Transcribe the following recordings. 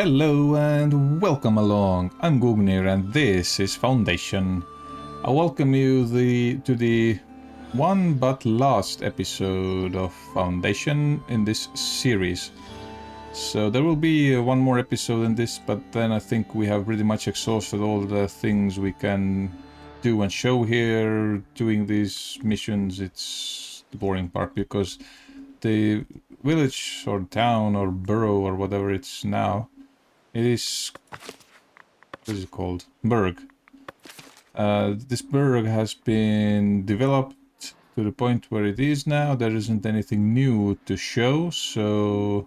Hello and welcome along. I'm Gugnir and this is Foundation. I welcome you to the one but last episode of Foundation in this series. So there will be one more episode in this, but then I think we have pretty much exhausted all the things we can do and show here. Doing these missions, it's the boring part because the village or town or borough or whatever it's now, it is, what is it called? Burg. This burg has been developed to the point where it is now. There isn't anything new to show, so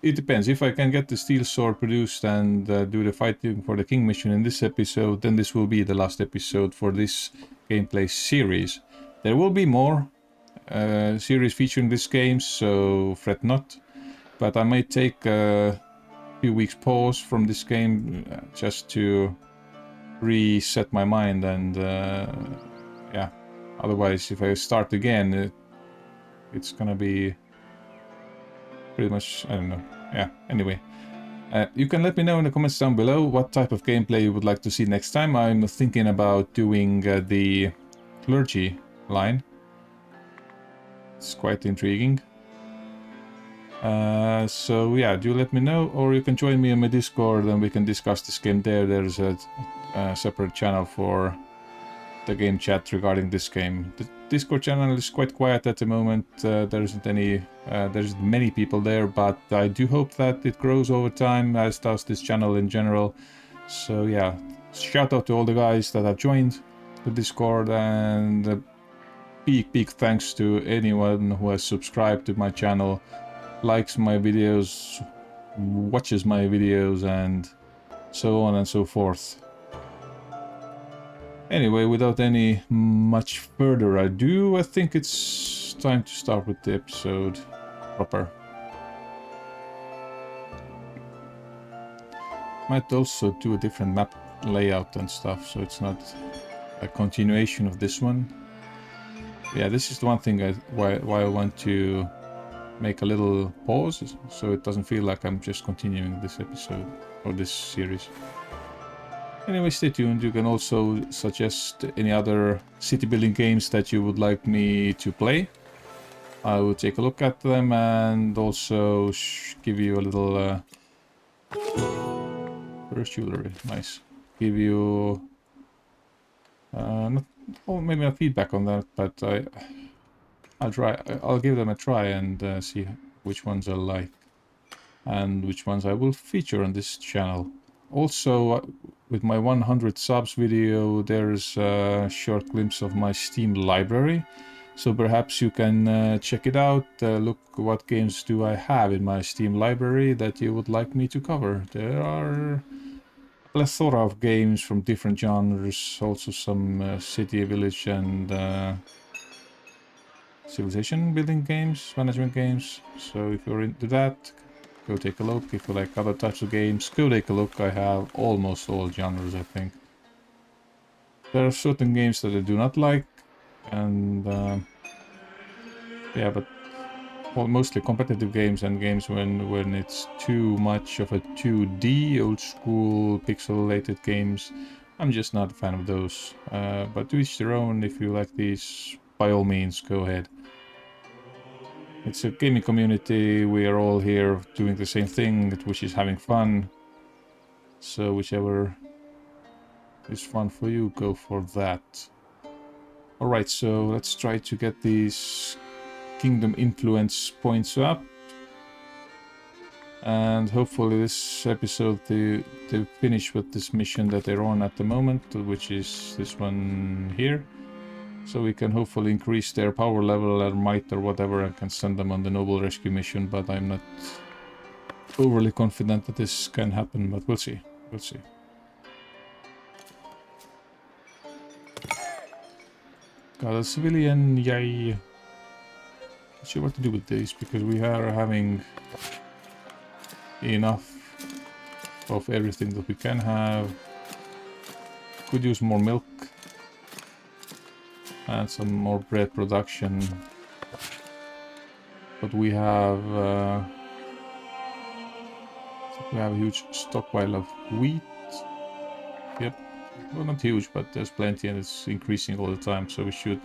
it depends. If I can get the steel sword produced and do the fighting for the king mission in this episode, then this will be the last episode for this gameplay series. There will be more series featuring this game, so fret not. But I might take few weeks pause from this game just to reset my mind and yeah, otherwise if I start again it's gonna be pretty much, I don't know. Yeah, anyway, you can let me know in the comments down below what type of gameplay you would like to see next time. I'm thinking about doing the clergy line. It's quite intriguing. So yeah, do let me know, or you can join me on my Discord and we can discuss this game there. There's a separate channel for the game chat regarding this game. The Discord channel is quite quiet at the moment. There isn't many people there, but I do hope that it grows over time, as does this channel in general. So yeah, shout out to all the guys that have joined the Discord, and big thanks to anyone who has subscribed to my channel, likes my videos, watches my videos, and so on and so forth. Anyway, without any much further ado, I think it's time to start with the episode proper. Might also do a different map layout and stuff, so it's not a continuation of this one. Yeah, this is the one thing why I want to make a little pause, so it doesn't feel like I'm just continuing this episode or this series. Anyway, stay tuned. You can also suggest any other city building games that you would like me to play. I will take a look at them and also give you a little first jewelry, nice. Give you maybe a feedback on that, but I'll give them a try and see which ones I like and which ones I will feature on this channel. Also, with my 100 subs video, there's a short glimpse of my Steam library, so perhaps you can check it out. Look what games do I have in my Steam library that you would like me to cover. There are a plethora of games from different genres, also some city, village and civilization building games, management games. So if you're into that, go take a look. If you like other types of games, go take a look. I have almost all genres, I think. There are certain games that I do not like, and yeah, but mostly competitive games and games when it's too much of a 2D, old school, pixelated games. I'm just not a fan of those. But to each their own. If you like these, by all means, go ahead. It's a gaming community. We are all here doing the same thing, which is having fun. So whichever is fun for you, go for that. Alright, so let's try to get these kingdom influence points up. And hopefully this episode they finish with this mission that they're on at the moment, which is this one here. So we can hopefully increase their power level or might or whatever and can send them on the noble rescue mission, but I'm not overly confident that this can happen, but we'll see. We'll see. Got a civilian, yay. Not sure what to do with this, because we are having enough of everything that we can have. Could use more milk and some more bread production, but we have We have a huge stockpile of wheat. Yep. Well, not huge, but there's plenty and it's increasing all the time. So we should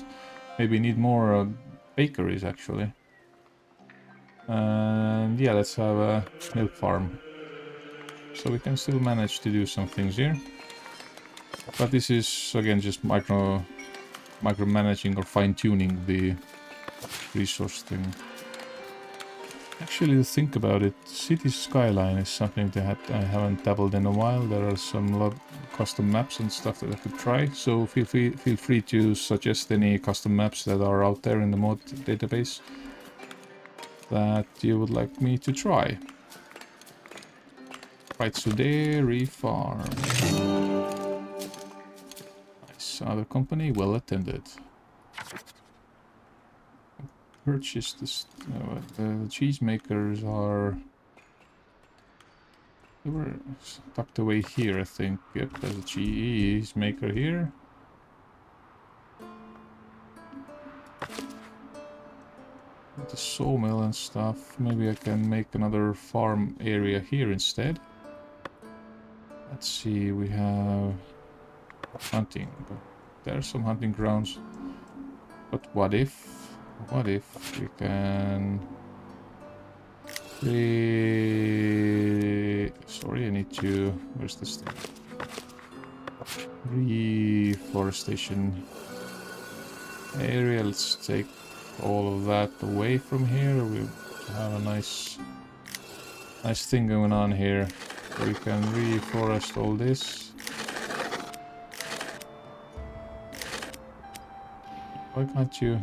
maybe need more bakeries actually. And yeah, let's have a milk farm. So we can still manage to do some things here. But this is again just micromanaging or fine-tuning the resource thing. Actually, to think about it, city skyline is something that I haven't dabbled in a while. There are some custom maps and stuff that I could try. So feel free to suggest any custom maps that are out there in the mod database that you would like me to try. Right, so dairy farm. Nice, another company, well attended. Purchase this. The cheese makers are. They were tucked away here, I think. Yep, there's a cheese maker here. The sawmill and stuff. Maybe I can make another farm area here instead. Let's see, we have hunting. There's some hunting grounds. But what if we can... Sorry, I need to... Where's this thing? Reforestation area. Let's take all of that away from here. We have a nice thing going on here. We can reforest all this. Why can't you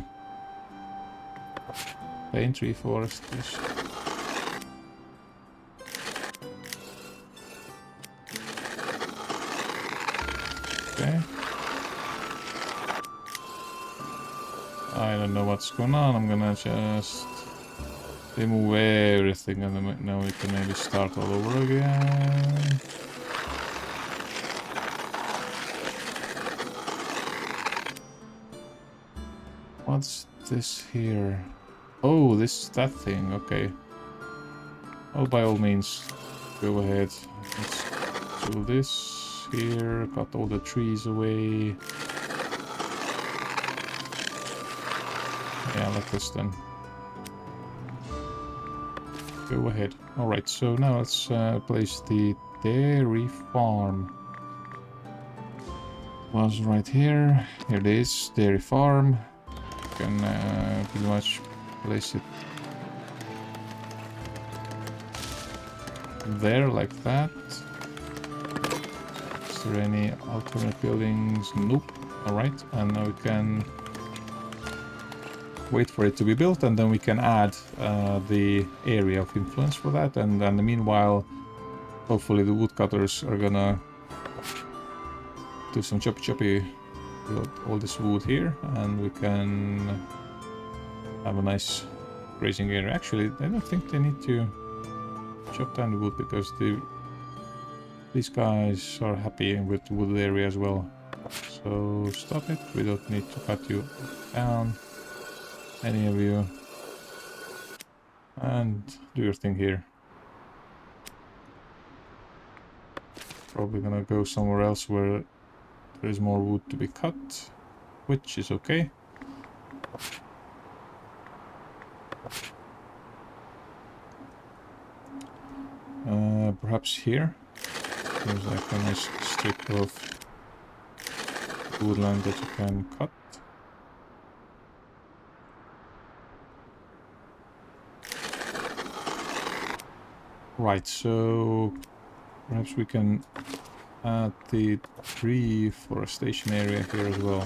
paint reforest this? Okay. I don't know what's going on. I'm gonna just remove everything and then now we can maybe start all over again. What's this here? Oh, that thing, okay. Oh, by all means, go ahead. Let's do this here, cut all the trees away. Yeah, like this then. Go ahead. Alright, so now let's place the dairy farm. Was right here. Here it is, dairy farm. Can pretty much place it there like that. Is there any alternate buildings? Nope. Alright, and now we can wait for it to be built and then we can add the area of influence for that, and then meanwhile hopefully the woodcutters are gonna do some choppy with all this wood here and we can have a nice grazing area. Actually, I don't think they need to chop down the wood because these guys are happy with the wood area as well. So stop it, we don't need to cut you down, any of you, and do your thing here. Probably gonna go somewhere else where there is more wood to be cut, which is okay. Perhaps here. There's like a nice strip of woodland that you can cut. Right, so perhaps we can add the reforestation area here as well.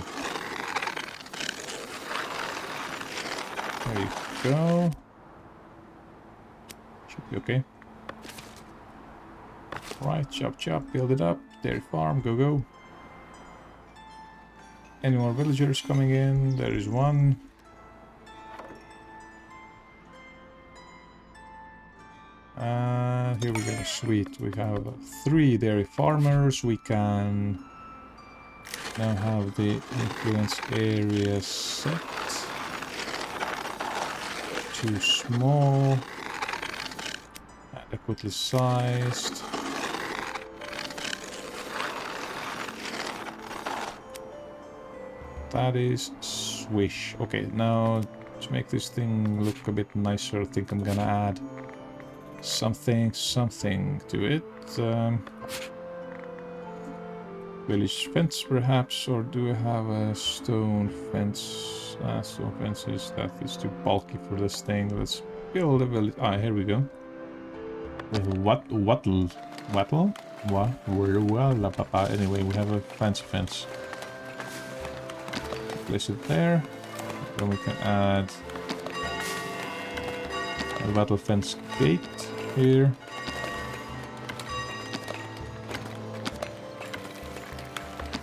There you go. Should be okay. Right, chop, build it up. Dairy farm, go. Any more villagers coming in? There is one. Here we go, sweet. We have 3 dairy farmers. We can now have the influence area set. Too small. adequately sized. That is swish. Okay, now to make this thing look a bit nicer, I think I'm gonna add something to it. Village fence perhaps, or do I have a stone fence? Stone fences, that is too bulky for this thing. Let's build a village. Ah, here we go. Wattle? Well, anyway, we have a fancy fence. Place it there. Then we can add a wattle fence gate here.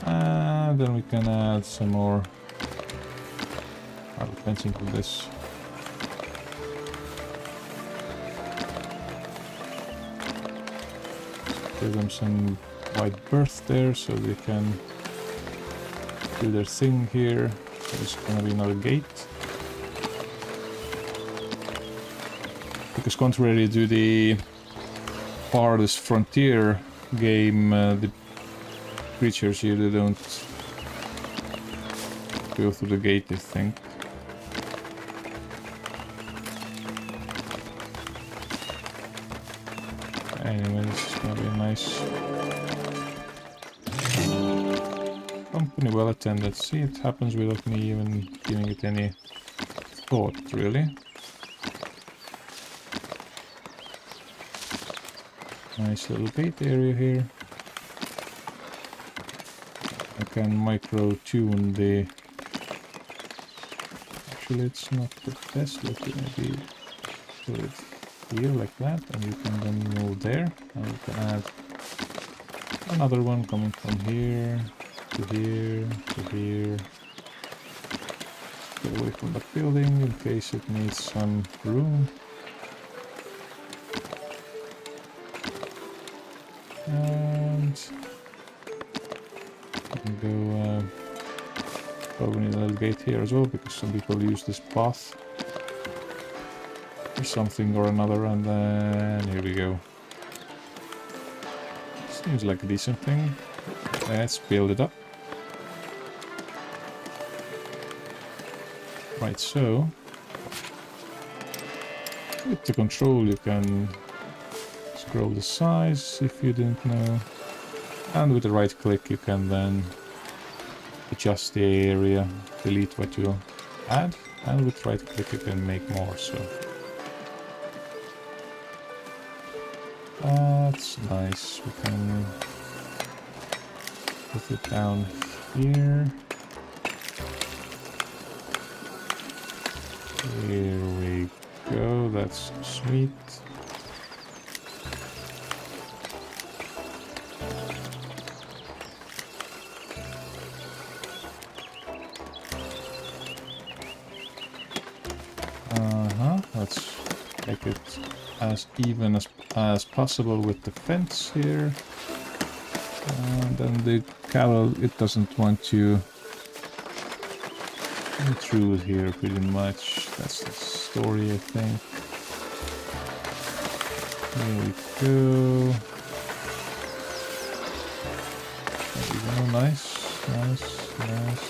And then we can add some more wattle fencing to this. Give them some wide berth there so they can do their thing here. So there's gonna be another gate. Because contrary to the farthest frontier game, the creatures usually don't go through the gate, I think. Anyway, this is gonna be nice. Company well attended. See, it happens without me even giving it any thought, really. Nice little gate area here. I can micro-tune the... Actually, it's not the best looking. Maybe put it here like that, and you can then move there. And you can add another one coming from here to here to here. Get away from the building in case it needs some room. And go probably need a little gate here as well, because some people use this path for something or another. And then here we go. Seems like a decent thing. Let's build it up. Right, so with the control you can scroll the size if you didn't know, and with the right click you can then adjust the area, delete what you add, and with right click you can make more. So that's nice. We can put it down here. Here we go, that's sweet. Let's make it as even as possible with the fence here. And then the cattle, it doesn't want to intrude here pretty much. That's the story, I think. Here we go. There we go. Nice, nice, nice.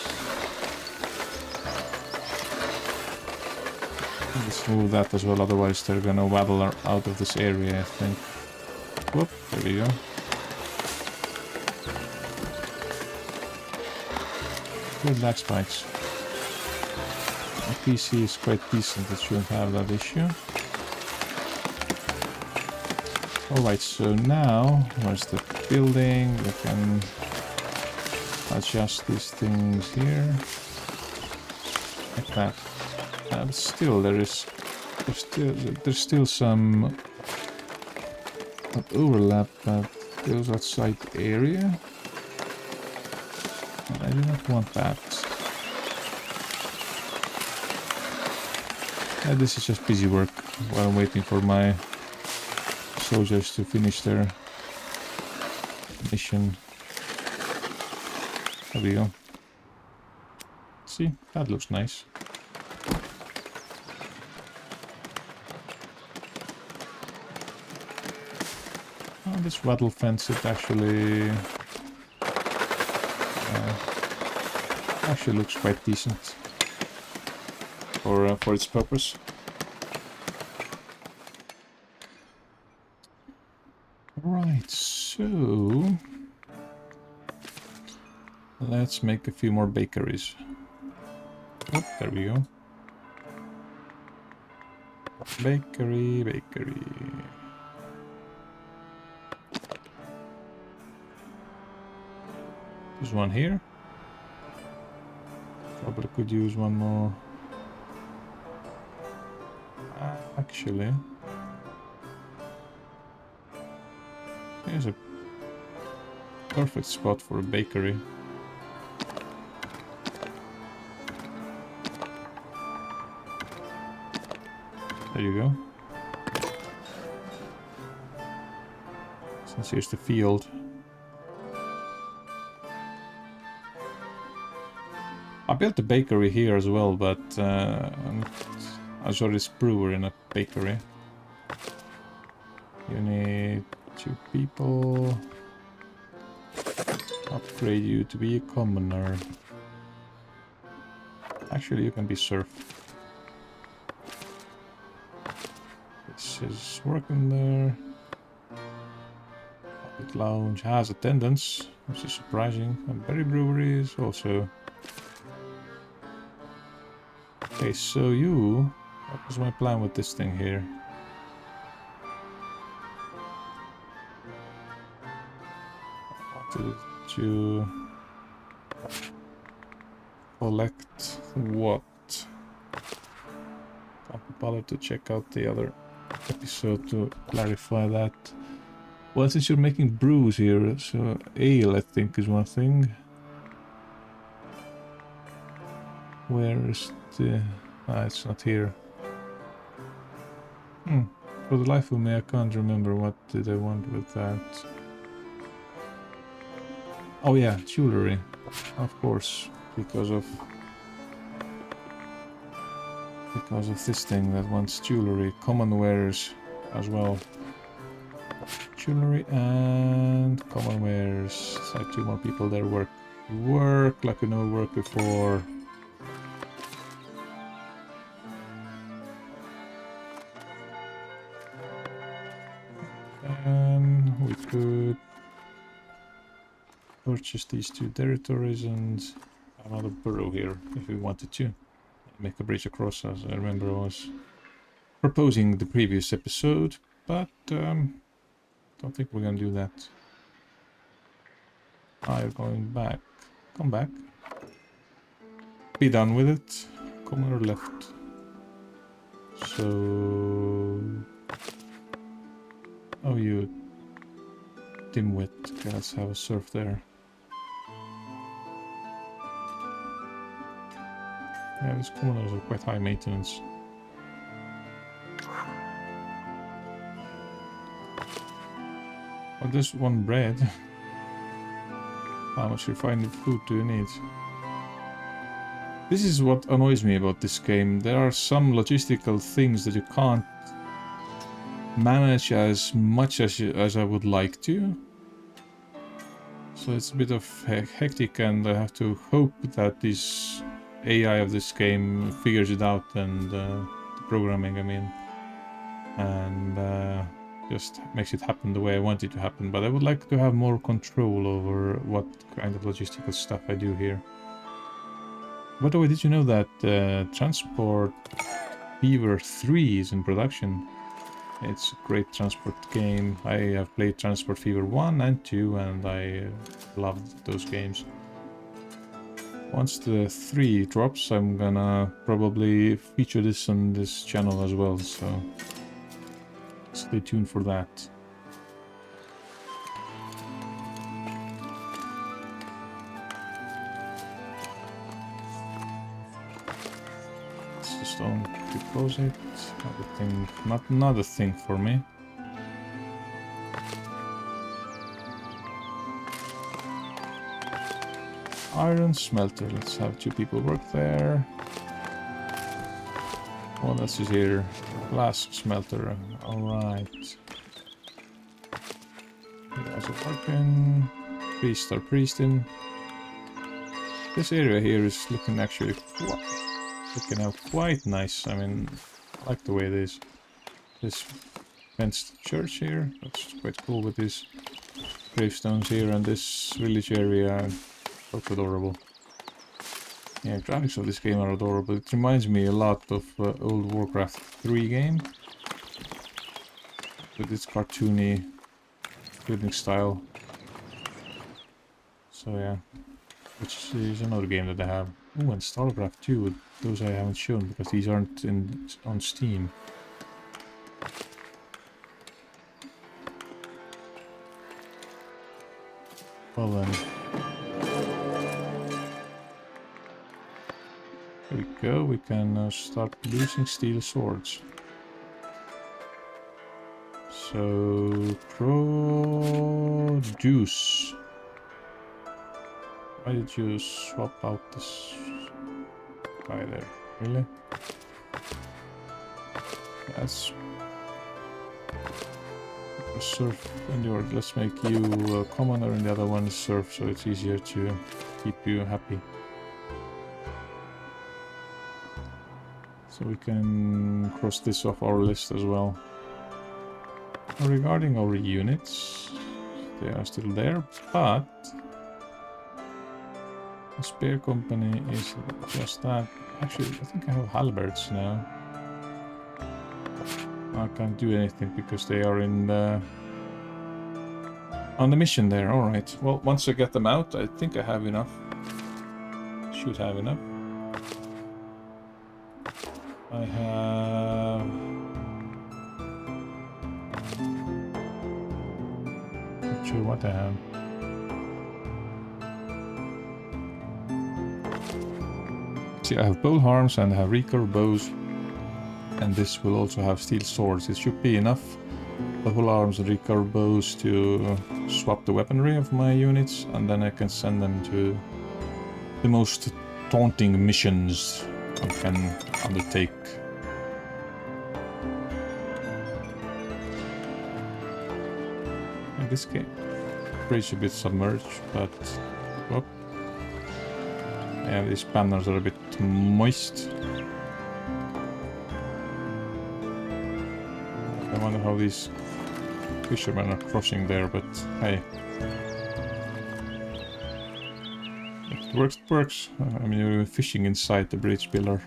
Let's move that as well, otherwise they're gonna waddle out of this area, I think. Whoop, there we go. Good lag spikes. My PC is quite decent, it shouldn't have that issue. Alright, so now, where's the building? We can adjust these things here. Like that. But still, there's still some overlap that goes outside the area. And I do not want that. This is just busy work while I'm waiting for my soldiers to finish their mission. There we go. See, that looks nice. This wattle fence, it actually looks quite decent for its purpose. Right, so let's make a few more bakeries. Oh, there we go. Bakery, bakery. There's one here. Probably could use one more. Actually, here's a perfect spot for a bakery. There you go. Since here's the field. I built a bakery here as well, but I saw this brewer in a bakery. You need 2 people. Upgrade you to be a commoner. Actually, you can be serf. This is working there. Public lounge has attendance, which is surprising. And berry brewery is also. Okay, so what was my plan with this thing here? I wanted to collect what? Can't be bothered to check out the other episode to clarify that. Well, since you're making brews here, so ale I think is one thing. Where is the... it's not here. For the life of me, I can't remember what did I want with that. Oh yeah, jewelry. Of course, because of this thing that wants jewelry. Common wares as well. Jewelry and common wares. It's like 2 more people there. Work like we never worked before. And we could purchase these 2 territories and another borough here if we wanted to. Make a bridge across, as I remember I was proposing the previous episode, but don't think we're gonna do that. You're going back. Come back. Be done with it. Commoner left. So... Oh, you dimwit. Okay, let's have a surf there. Yeah, these commoners are quite high maintenance. Oh, there's 1 bread. How much refined food do you need? This is what annoys me about this game. There are some logistical things that you can't manage as much as I would like to. So it's a bit of hectic, and I have to hope that this AI of this game figures it out, and the programming, I mean, and just makes it happen the way I want it to happen. But I would like to have more control over what kind of logistical stuff I do here. By the way, did you know that Transport Fever 3 is in production? It's a great transport game. I have played Transport Fever 1 and 2, and I loved those games. Once the 3 drops, I'm gonna probably feature this on this channel as well, so stay tuned for that. Let's just close it. Not a thing for me. Iron smelter. Let's have 2 people work there. What else is here? Glass smelter. Alright. As a working. Priests are priesting. This area here is looking actually quite nice. I mean, I like the way it is. This fenced church here, that's quite cool with these gravestones here, and this village area looks adorable. Yeah, graphics of this game are adorable. It reminds me a lot of old Warcraft 3 game. With its cartoony building style. So yeah. Which is another game that I have. Oh, and StarCraft 2. Those I haven't shown because these aren't on Steam. Well then. There we go. We can start producing steel swords. So, produce. Why did you swap out this guy there? Really? That's surf and yours. Let's make you a commoner and the other one is surf, so it's easier to keep you happy. So we can cross this off our list as well. Regarding our units, they are still there, but the spear company is just that. Actually, I think I have halberds now. I can't do anything because they are in the on the mission there. All right. Well, once I get them out, I think I have enough. Should have enough. I have. Not sure what I have. See, I have bow arms and I have recurve bows, and this will also have steel swords. It should be enough. The whole arms and recurve bows to swap the weaponry of my units, and then I can send them to the most taunting missions I can undertake. In this game, bridge a bit submerged, but whoop. Yeah, these banners are a bit moist. I wonder how these fishermen are crossing there, but hey. If it works, it works. I mean, you're fishing inside the bridge pillar.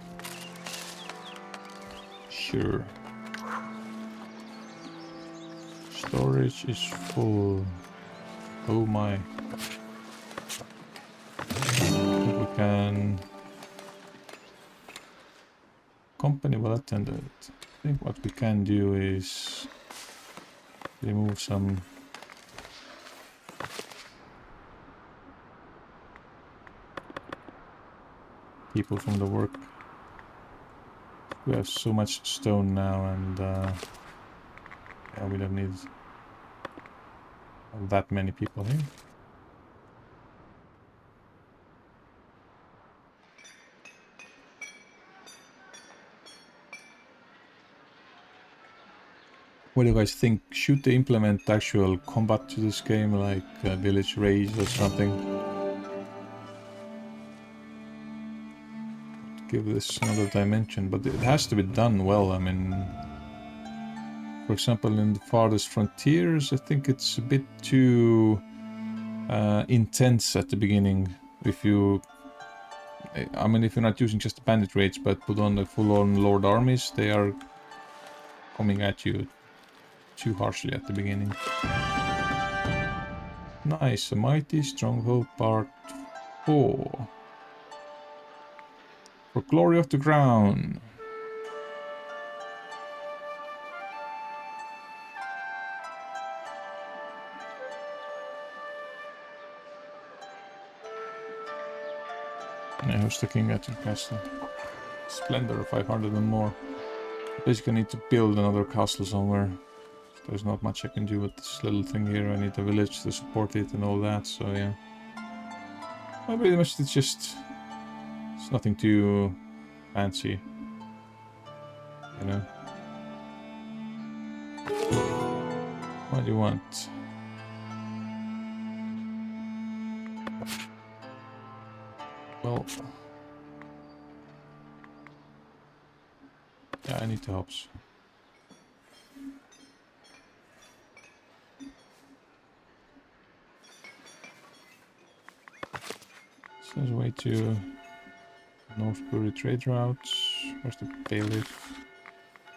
Sure. Storage is full. Oh my. We can... Company well attended. I think what we can do is remove some people from the work. We have so much stone now, and yeah, we don't need that many people here. What do you guys think? Should they implement actual combat to this game, like village raids or something? Give this another dimension, but it has to be done well. I mean, for example, in the farthest frontiers, I think it's a bit too intense at the beginning. If you, I mean, if you're not using just the bandit raids, but put on the full-on lord armies, they are coming at you too harshly at the beginning. Nice, a mighty stronghold part 4. For glory of the crown. Yeah, who's the king at your castle? Splendor 500 and more. Basically, I need to build another castle somewhere. There's not much I can do with this little thing here. I need a village to support it and all that, so yeah. Well, pretty much it's just... It's nothing too fancy. You know? What do you want? Well... Yeah, I need the hops. Says way to North Bury trade routes. Where's the bailiff?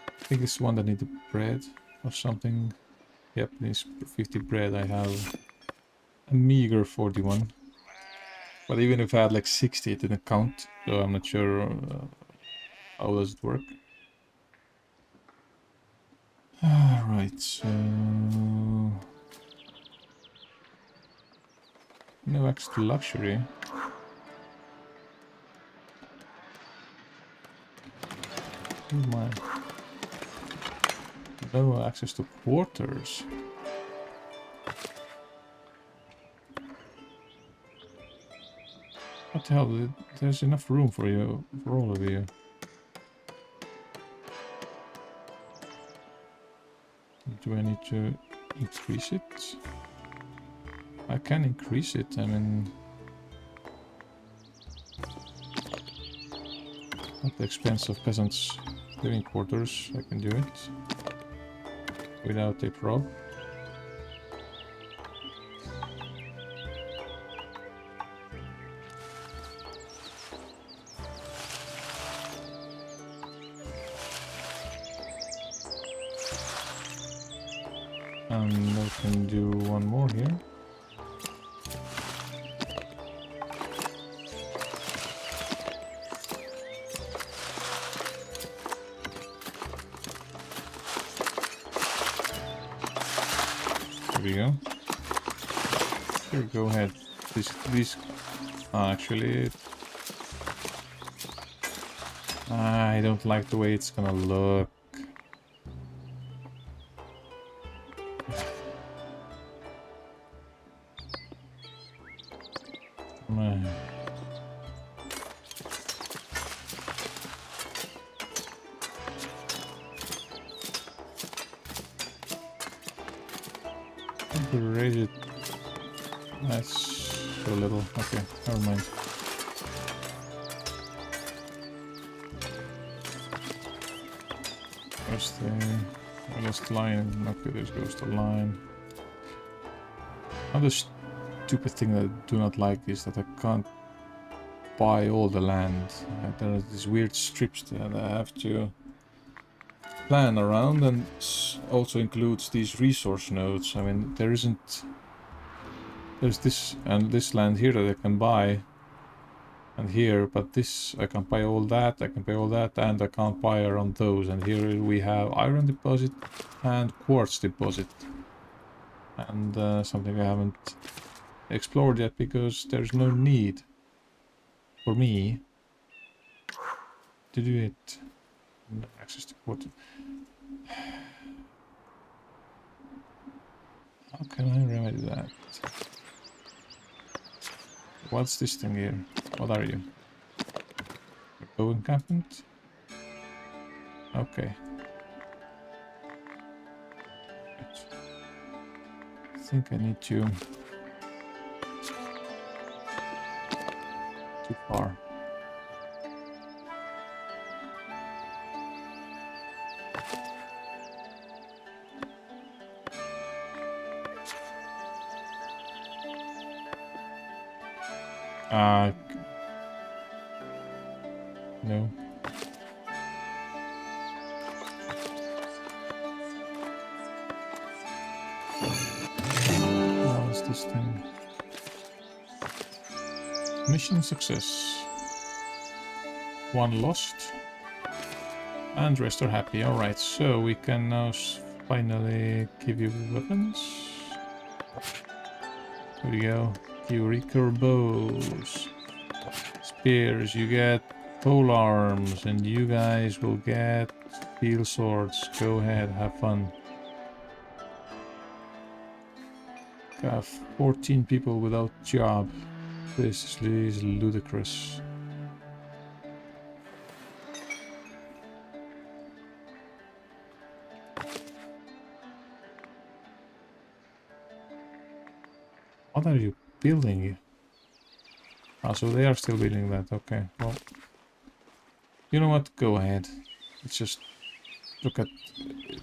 I think it's one that needs bread or something. Yep, needs 50 bread. I have a meager 41. But even if I had like 60, it didn't count. So I'm not sure how does it work. Alright, so... No access to luxury. Oh my. No access to quarters. What the hell? There's enough room for you, for all of you. Do I need to increase it? I can increase it, I mean... At the expense of peasants' living quarters, I can do it. Without a prob. And I can do one more here. There we go. Here, go ahead. This actually... I don't like the way it's gonna look. Raise it. That's so little. Okay, never mind. Where's the last line? Okay, there goes the line. Another stupid thing that I do not like is that I can't buy all the land. There are these weird strips that I have to plan around, and also includes these resource nodes. I mean, there's this and this land here that I can buy, and here, but this I can buy all that, I can buy all that, and I can't buy around those. And here we have iron deposit and quartz deposit, and something I haven't explored yet because there's no need for me to do it. No access to quartz. How can I remedy that? What's this thing here? What are you? A bow encampment? Okay. Good. I think I need to... Too far. No. What is this thing? Mission success. One lost. And rest are happy. Alright, so we can now finally give you weapons. There we go. Eureka bows. Spears, you get pole arms, and you guys will get steel swords. Go ahead, have fun. Got 14 people without job. This is ludicrous. What are you building? Ah, so they are still building that. Okay, well, you know what? Go ahead. Let's just look at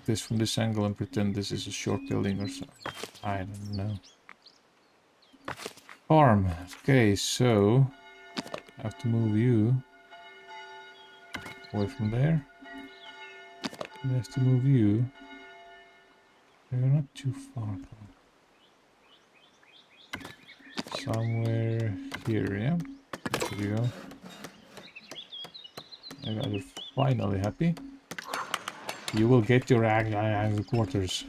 this from this angle and pretend this is a short building or so. I don't know. Farm. Okay, so I have to move you away from there. And I have to move you. You're not too far. Somewhere here, yeah? There you go. I got you finally happy. You will get your quarters.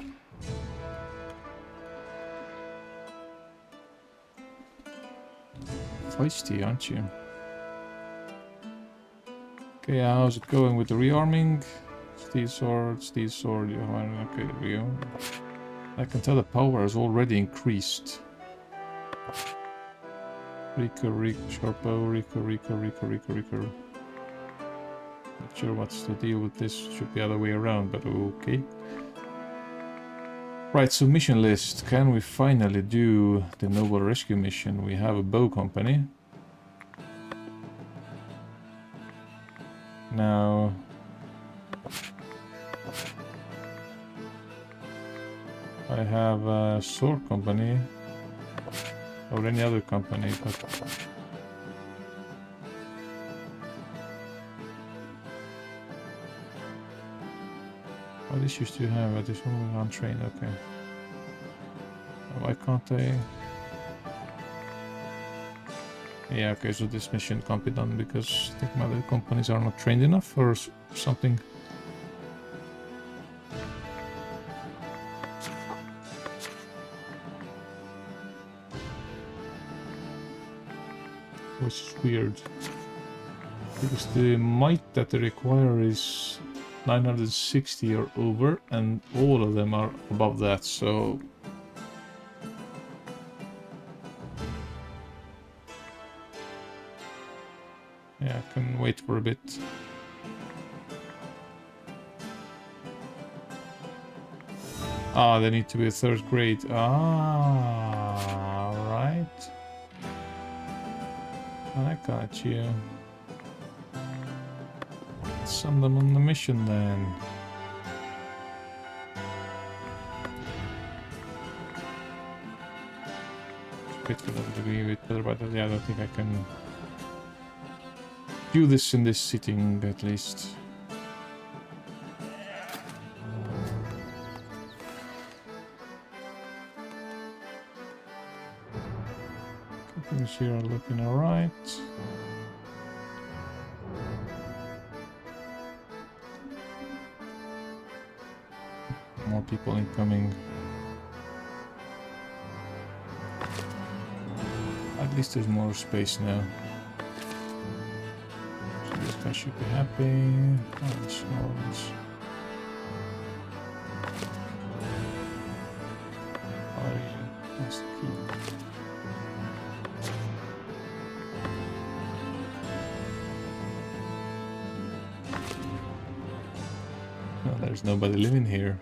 Feisty, aren't you? Okay, how's it going with the rearming? Steel sword, okay, there we go. I can tell the power has already increased. Rico, Sharpo, Rico. Not sure what's the deal with this. Should be the other way around, but okay. Right, so mission list. Can we finally do the Noble Rescue mission? We have a bow company. Now... I have a sword company. Or any other company, but... Oh, this used to have this one on train, okay. Why can't I? Yeah, okay, so this mission can't be done because I think my other companies are not trained enough or something. Which is weird. Because the might that they require is 960 or over, and all of them are above that, so... Yeah, I can wait for a bit. Ah, they need to be a 3rd grade. Ah, right. I got you. Send them on the mission then. Bit for them to be a bit better, but yeah, I don't think I can do this in this sitting at least. Things here are looking alright. More people incoming. At least there's more space now. So this guy should be happy. Oh, this one's... Oh, yeah, that's the key. No, there's nobody living here.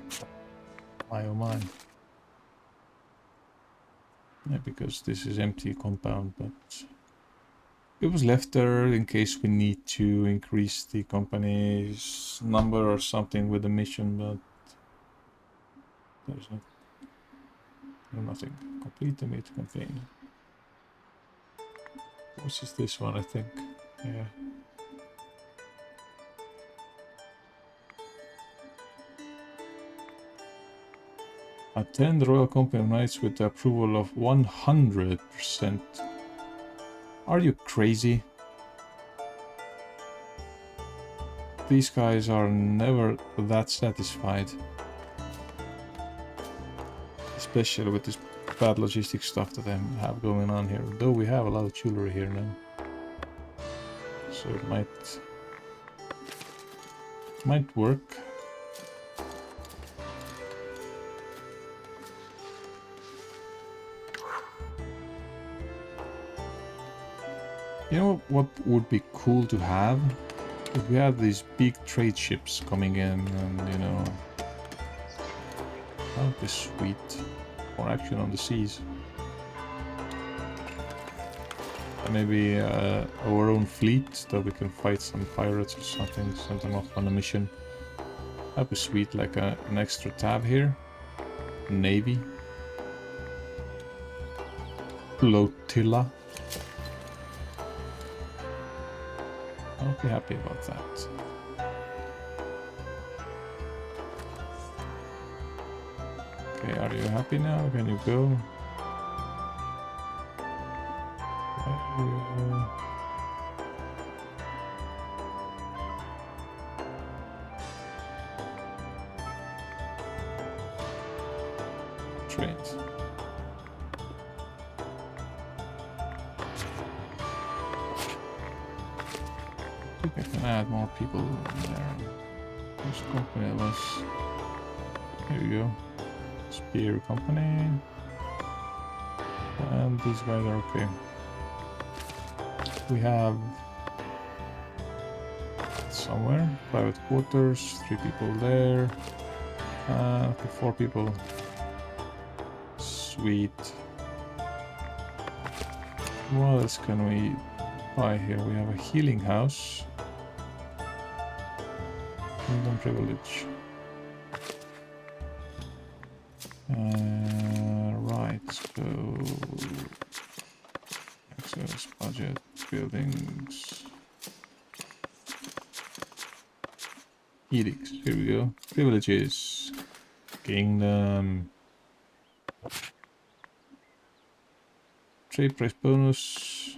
My oh my. Yeah, because this is empty compound, but it was left there in case we need to increase the company's number or something with the mission, but there's nothing. Complete the meat campaign. Which is this one, I think. Yeah. Attend the Royal Company of Knights with the approval of 100%. Are you crazy? These guys are never that satisfied. Especially with this bad logistics stuff that they have going on here. Though we have a lot of jewelry here now. So it might work. You know what would be cool to have? If we have these big trade ships coming in and, you know... That would be sweet. More action on the seas. Maybe our own fleet, that we can fight some pirates or something, send them off on a mission. That'd be sweet, like an extra tab here. Navy. Flotilla. I'll be happy about that. Okay, are you happy now? Can you go? Trade. I think I can add more people there. Which company it was? Here we go. Spear company. And these guys are okay. We have somewhere private quarters, 3 people there, 4 people. Sweet. What else can we buy here? We have a healing house. Kingdom privilege. Right, so access, budget, buildings, edicts. Here we go. Privileges, kingdom, trade price bonus.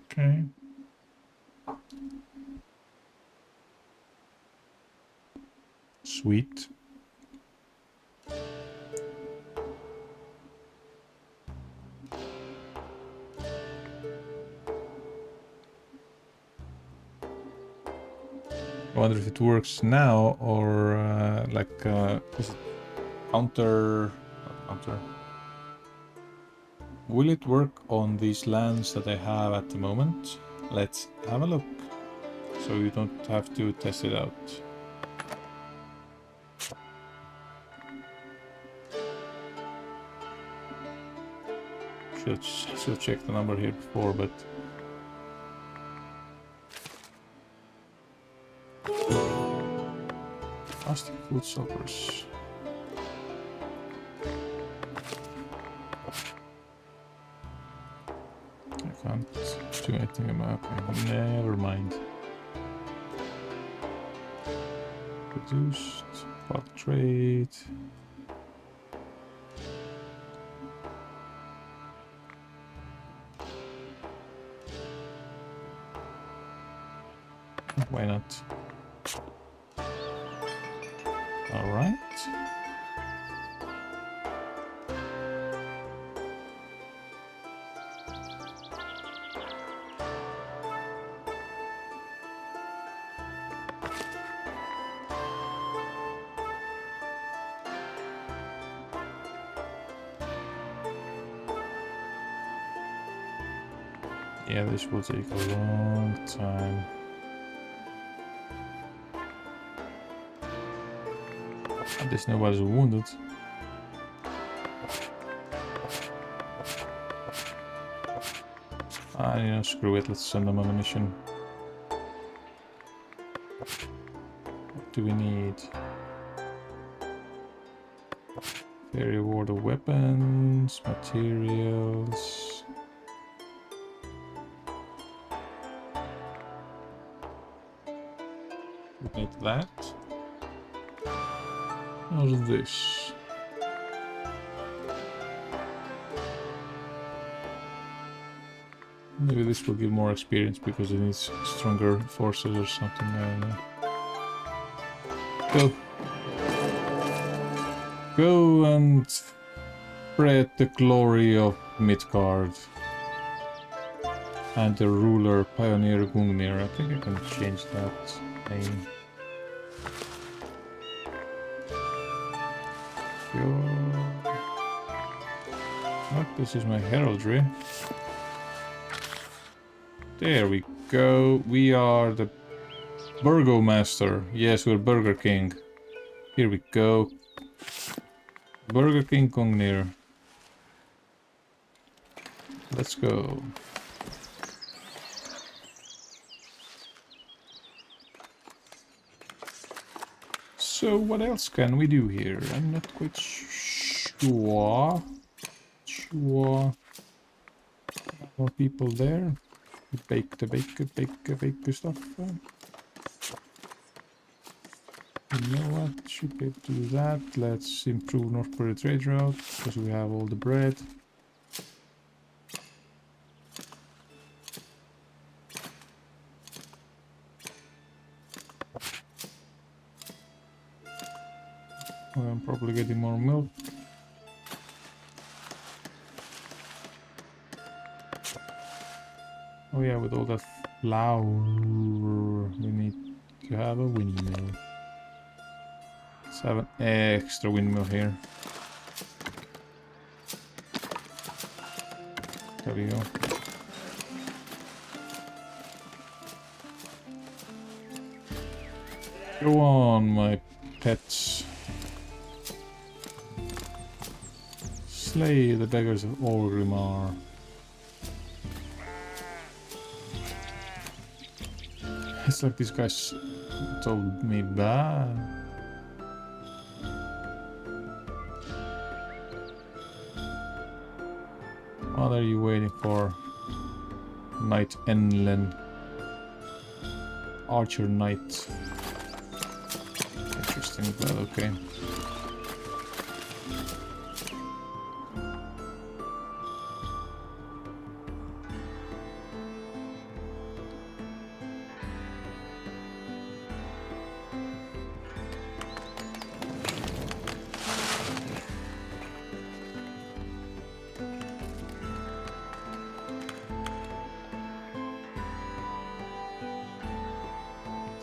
Okay. Sweet. I wonder if it works now or is it counter? Not counter. Will it work on these lands that I have at the moment? Let's have a look, so you don't have to test it out. Should check the number here before, but plastic food stoppers. I can't do anything about it. Never mind. Produced, part trade. Why not? All right. Yeah, this will take a long time. At least nobody's wounded. You know, screw it, let's send them on a mission. What do we need? Fair reward of weapons, materials. We need that. How's this? Maybe this will give more experience because it needs stronger forces or something. I don't know. Go. Go and spread the glory of Midgard. And the ruler, Pioneer Gungnir. I think I can change that name. Oh, this is my heraldry. There we go. We are the Burgomaster. Yes, we're Burger King. Here we go. Burger King Kongnir. Let's go. So what else can we do here? I'm not quite sure. More people there. Bake stuff. You know what? Should be able to do that. Let's improve North Korea trade route because we have all the bread. I'm probably getting more milk. Oh yeah, with all that flour, we need to have a windmill. Let's have an extra windmill here. There we go. Go on, my pets. Slay the beggars of Orgrimmar. It's like these guys told me bad. What are you waiting for? Knight Enlen. Archer Knight. Interesting, but okay.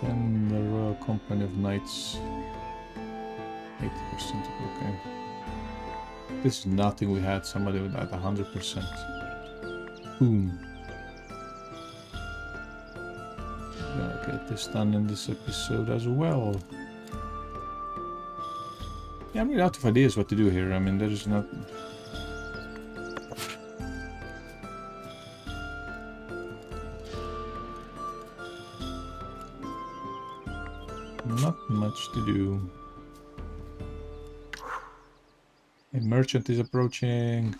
Then the Royal Company of Knights. 80%, okay. This is nothing. We had somebody with that 100%. Boom. Gotta get this done in this episode as well. Yeah, I'm really out of ideas what to do here. I mean, there's not... not much to do. A merchant is approaching.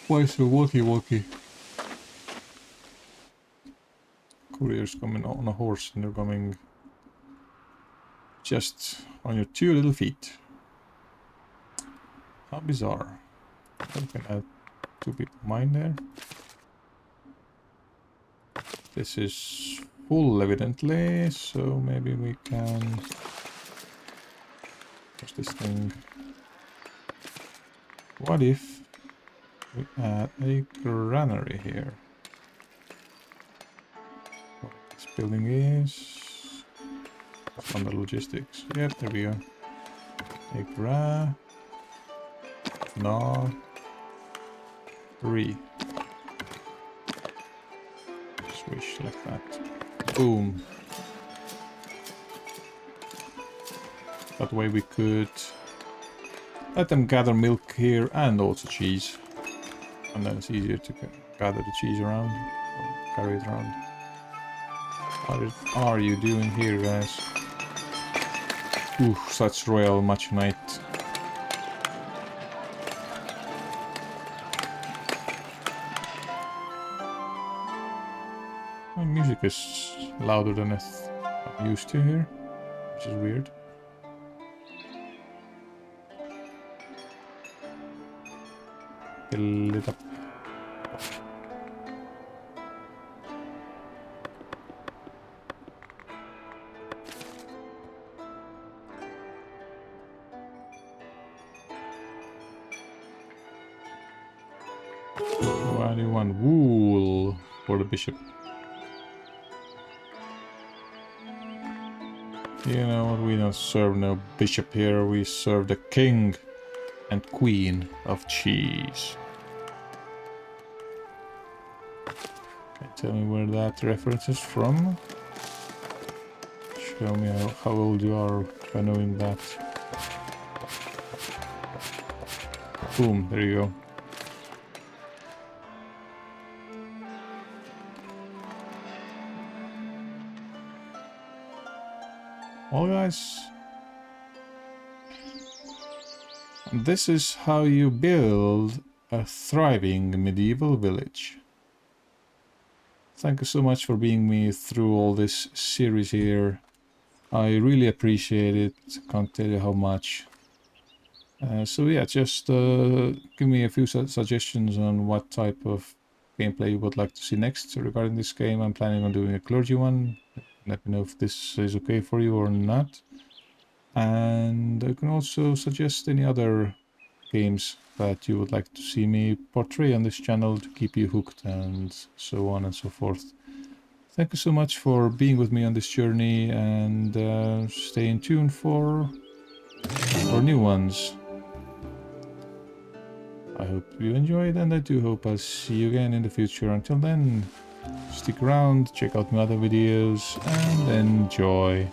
Why so walkie-walkie? Courier's coming on a horse and they're coming just on your two little feet. How bizarre. You can add two people mine there. This is full evidently, so maybe we can... what's this thing? What if we add a granary here? What this building is... it's under logistics. Yep, there we go. A gra... no... 3. Swish like that. Boom. That way we could let them gather milk here and also cheese. And then it's easier to gather the cheese around, or carry it around. What are you doing here, guys? Ooh, such royal macho knight. My music is louder than I'm used to here, which is weird. Fill it up. Why do you want wool for the bishop? You know what, we don't serve no bishop here, we serve the king and queen of cheese. Can you tell me where that reference is from? Show me how old you are by knowing that. Boom, there you go. Well, guys, this is how you build a thriving medieval village. Thank you so much for being me through all this series here. I really appreciate it. Can't tell you how much. So yeah, just give me a few suggestions on what type of gameplay you would like to see next regarding this game. I'm planning on doing a clergy one. Let me know if this is okay for you or not. And you can also suggest any other games that you would like to see me portray on this channel to keep you hooked and so on and so forth. Thank you so much for being with me on this journey, and stay in tune for new ones. I hope you enjoyed, and I do hope I'll see you again in the future. Until then, stick around, check out my other videos, and enjoy.